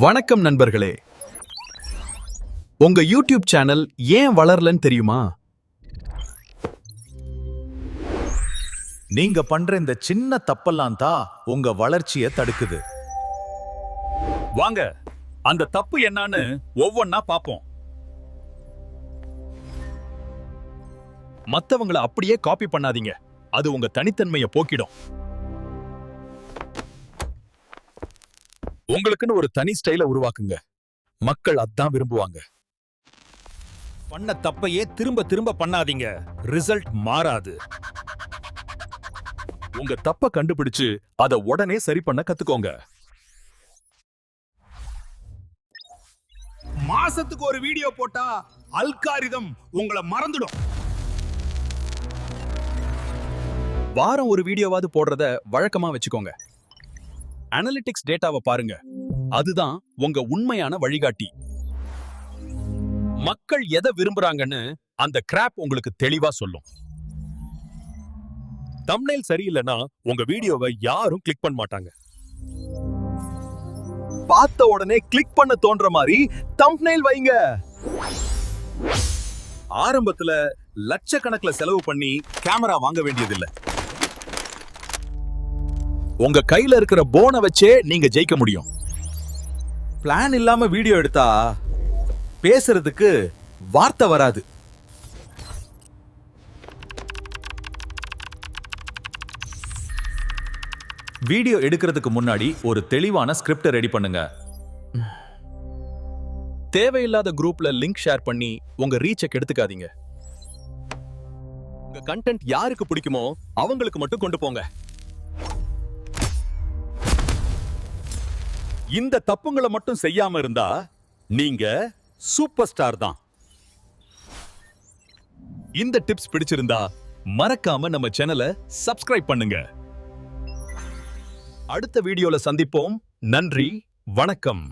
வணக்கம் நண்பர்களே. உங்க யூடியூப் சேனல் ஏன் வளரலன்னு தெரியுமா? நீங்க பண்ற இந்த சின்ன தப்பெல்லாம் தான் உங்க வளர்ச்சியை தடுக்குது. வாங்க அந்த தப்பு என்னன்னு ஒவ்வொன்னா பாப்போம். மத்தவங்கள அப்படியே காப்பி பண்ணாதீங்க. அது உங்க தனித்தன்மையை போக்கிடும். உங்களுக்குன்னு ஒரு தனி ஸ்டைல உருவாக்குங்க. மக்கள் அதான் விரும்புவாங்க. பண்ண தப்பையே திரும்ப திரும்ப பண்ணாதீங்க. ரிசல்ட் மாறாது. உங்க தப்ப கண்டுபிடிச்சு அத உடனே சரி பண்ண கத்துக்கோங்க. மாசத்துக்கு ஒரு வீடியோ போட்டா அல்காரிதம் உங்களை மறந்துடும். வாரம் ஒரு வீடியோவாவது போடுறத வழக்கமா வச்சுக்கோங்க. அனலிட்டிக்ஸ் டேட்டாவை பாருங்க. அதுதான் உங்க உண்மையான வழிகாட்டி. மக்கள் எதை விரும்புறாங்கன்னு அந்த கிராப் உங்களுக்கு தெளிவா சொல்லும். தம்ப்நெயில் சரியில்லைன்னா உங்க வீடியோவை யாரும் கிளிக் பண்ண மாட்டாங்க. பார்த்த உடனே கிளிக் பண்ண தோன்ற மாதிரி தம்ப்நெயில் வைங்க. ஆரம்பத்துல லட்சக்கணக்கில் செலவு பண்ணி கேமரா வாங்க வேண்டியதில்லை. உங்க கையில இருக்கிற போனை வச்சே நீங்க ஜெயிக்க முடியும். பிளான் இல்லாம வீடியோ எடுத்தா பேசுறதுக்கு வார்த்தை வராது. வீடியோ எடுக்கிறதுக்கு முன்னாடி ஒரு தெளிவான ஸ்கிரிப்ட் ரெடி பண்ணுங்க. தேவையில்லாத குரூப்ல லிங்க் ஷேர் பண்ணி உங்க ரீச்சை கெடுத்துக்காதீங்க. உங்க கண்டென்ட் யாருக்கு பிடிக்குமோ அவங்களுக்கு மட்டும் கொண்டு போங்க. இந்த தப்புங்களை மட்டும் செய்யாம இருந்தா நீங்க சூப்பர் ஸ்டார் தான். இந்த டிப்ஸ் பிடிச்சிருந்தா மறக்காம நம்ம சேனலை சப்ஸ்கிரைப் பண்ணுங்க. அடுத்த வீடியோல சந்திப்போம். நன்றி, வணக்கம்.